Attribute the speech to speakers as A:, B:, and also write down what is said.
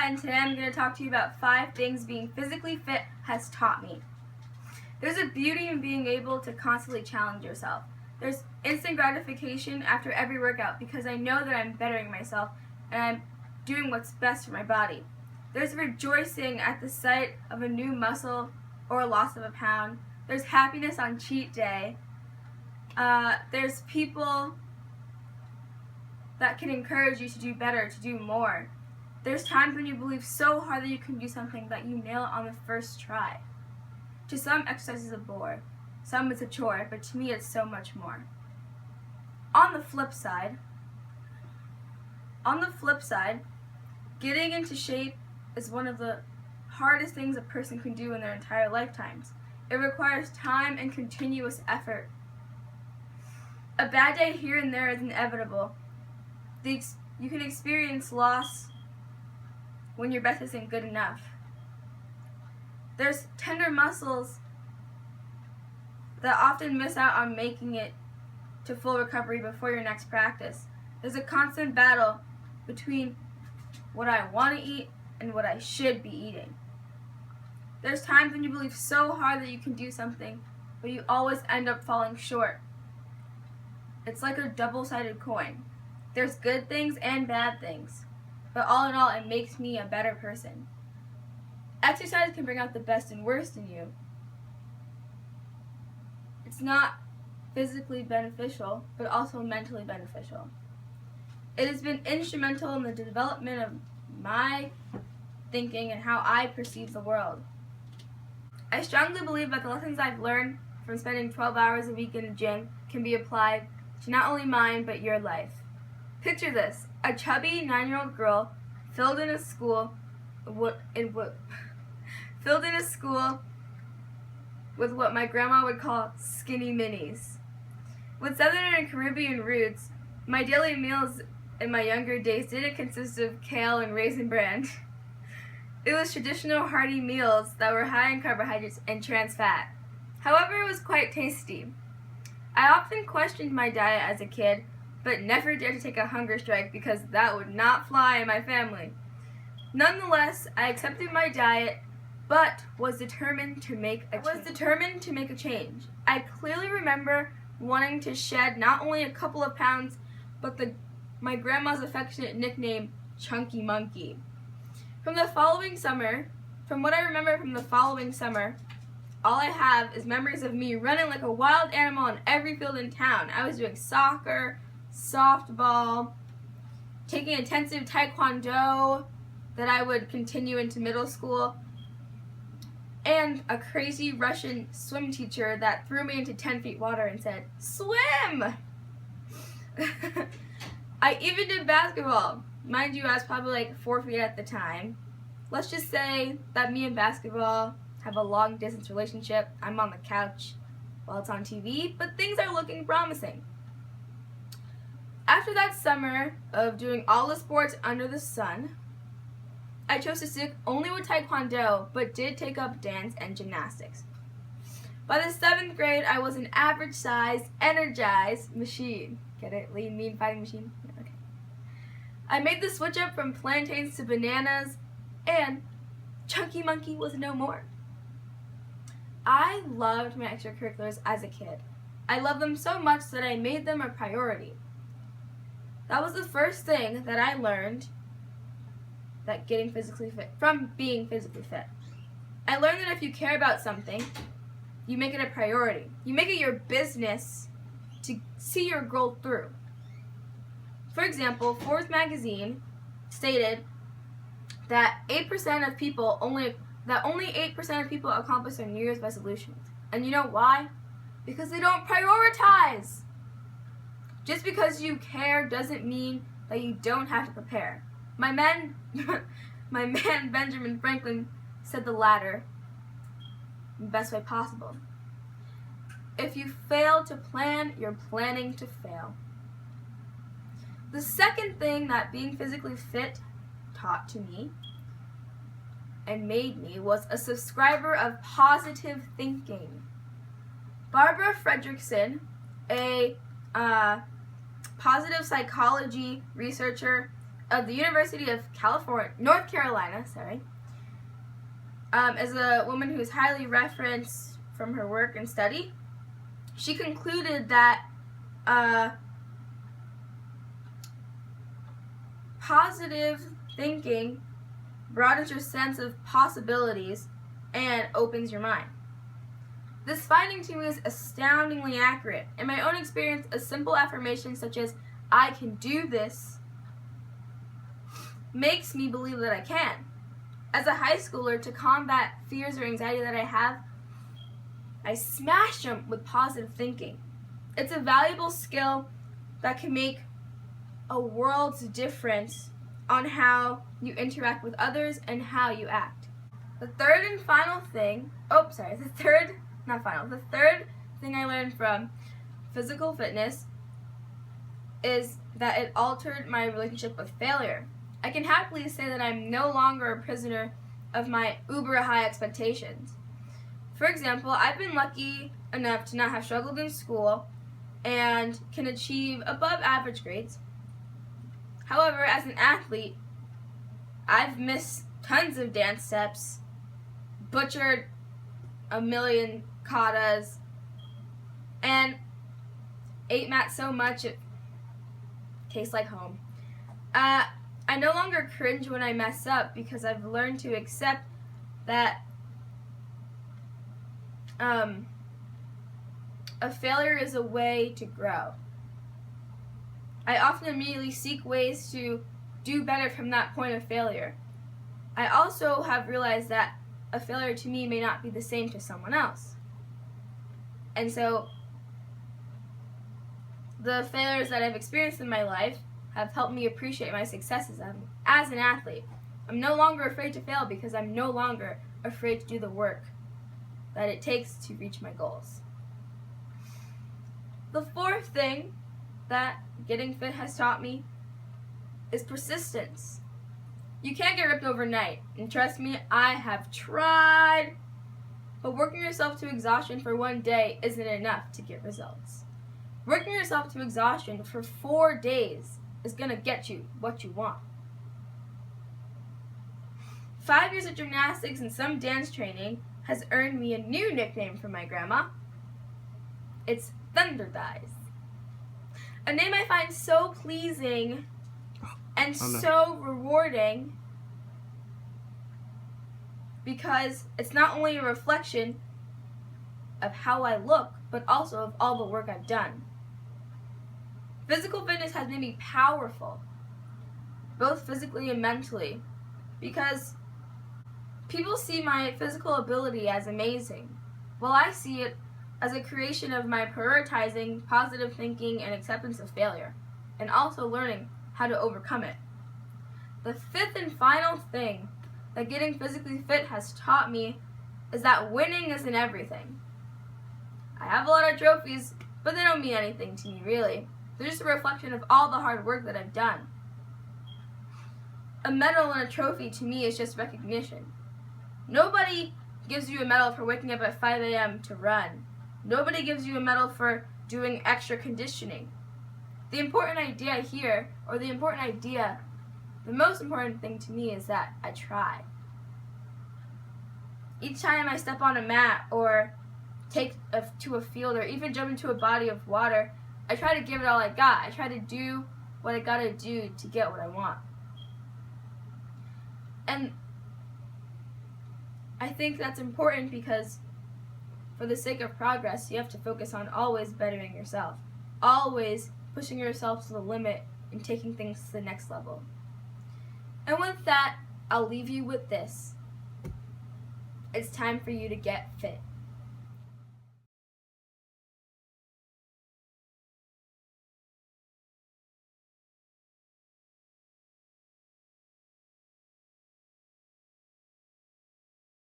A: and today I'm going to talk to you about 5 things being physically fit has taught me. There's a beauty in being able to constantly challenge yourself. There's instant gratification after every workout because I know that I'm bettering myself and I'm doing what's best for my body. There's rejoicing at the sight of a new muscle or a loss of a pound. There's happiness on cheat day. There's people that can encourage you to do better, to do more. There's times when you believe so hard that you can do something that you nail it on the first try. To some, exercise is a bore. Some it's a chore, but to me it's so much more. On the flip side, getting into shape is one of the hardest things a person can do in their entire lifetimes. It requires time and continuous effort. A bad day here and there is inevitable. You can experience loss when your best isn't good enough. There's tender muscles that often miss out on making it to full recovery before your next practice. There's a constant battle between what I want to eat and what I should be eating. There's times when you believe so hard that you can do something, but you always end up falling short. It's like a double-sided coin. There's good things and bad things, but all in all, it makes me a better person. Exercise can bring out the best and worst in you. It's not physically beneficial, but also mentally beneficial. It has been instrumental in the development of my thinking and how I perceive the world. I strongly believe that the lessons I've learned from spending 12 hours a week in a gym can be applied to not only mine, but your life. Picture this: a chubby 9-year-old girl filled in a school with what my grandma would call skinny minis. With Southern and Caribbean roots, my daily meals in my younger days didn't consist of kale and raisin bran. It was traditional hearty meals that were high in carbohydrates and trans fat. However, it was quite tasty. I often questioned my diet as a kid, but never dared to take a hunger strike because that would not fly in my family. Nonetheless, I accepted my diet, but was determined to make a change. I clearly remember wanting to shed not only a couple of pounds, but my grandma's affectionate nickname, Chunky Monkey. From what I remember from the following summer, all I have is memories of me running like a wild animal on every field in town. I was doing soccer, softball, taking intensive taekwondo that I would continue into middle school, and a crazy Russian swim teacher that threw me into 10 feet water and said, "Swim!" I even did basketball. Mind you, I was probably like 4 feet at the time. Let's just say that me and basketball have a long distance relationship. I'm on the couch while it's on TV, but things are looking promising. After that summer of doing all the sports under the sun, I chose to stick only with taekwondo, but did take up dance and gymnastics. By the 7th grade, I was an average size, energized machine. Get it? Lean, mean, fighting machine? Okay. I made the switch up from plantains to bananas, and Chunky Monkey was no more. I loved my extracurriculars as a kid. I loved them so much that I made them a priority. That was the first thing that I learned that getting physically fit, from being physically fit. I learned that if you care about something, you make it a priority. You make it your business to see your goal through. For example, Forbes magazine stated that only 8% of people accomplish their New Year's resolutions. And you know why? Because they don't prioritize. Just because you care doesn't mean that you don't have to prepare. My man Benjamin Franklin said the latter in the best way possible. If you fail to plan, you're planning to fail. The second thing that being physically fit taught to me and made me was a subscriber of positive thinking. Barbara Fredrickson, a positive psychology researcher, of the University of North Carolina, as a woman who is highly referenced from her work and study. She concluded that positive thinking broadens your sense of possibilities and opens your mind. This finding to me is astoundingly accurate. In my own experience, a simple affirmation such as, "I can do this," makes me believe that I can. As a high schooler, to combat fears or anxiety that I have, I smash them with positive thinking. It's a valuable skill that can make a world's difference on how you interact with others and how you act. The third thing I learned from physical fitness is that it altered my relationship with failure. I can happily say that I'm no longer a prisoner of my uber high expectations. For example, I've been lucky enough to not have struggled in school and can achieve above average grades. However, as an athlete, I've missed tons of dance steps, butchered a million katas, and ate mat so much it tastes like home. I no longer cringe when I mess up because I've learned to accept that a failure is a way to grow. I often immediately seek ways to do better from that point of failure. I also have realized that a failure to me may not be the same to someone else. And so the failures that I've experienced in my life have helped me appreciate my successes as an athlete. I'm no longer afraid to fail because I'm no longer afraid to do the work that it takes to reach my goals. The fourth thing that getting fit has taught me is persistence. You can't get ripped overnight, and trust me, I have tried. But working yourself to exhaustion for one day isn't enough to get results. Working yourself to exhaustion for 4 days is going to get you what you want. 5 years of gymnastics and some dance training has earned me a new nickname from my grandma. It's Thunder Thighs. A name I find so pleasing and so rewarding because it's not only a reflection of how I look, but also of all the work I've done. Physical fitness has made me powerful, both physically and mentally, because people see my physical ability as amazing, while I see it as a creation of my prioritizing positive thinking and acceptance of failure, and also learning how to overcome it. The fifth and final thing that getting physically fit has taught me is that winning isn't everything. I have a lot of trophies, but they don't mean anything to me, really. They're just a reflection of all the hard work that I've done. A medal and a trophy to me is just recognition. Nobody gives you a medal for waking up at 5 a.m. to run. Nobody gives you a medal for doing extra conditioning. The most important thing to me is that I try. Each time I step on a mat or take to a field or even jump into a body of water, I try to give it all I got. I try to do what I gotta do to get what I want. And I think that's important because for the sake of progress, you have to focus on always bettering yourself, always pushing yourself to the limit and taking things to the next level. And with that, I'll leave you with this. It's time for you to get fit.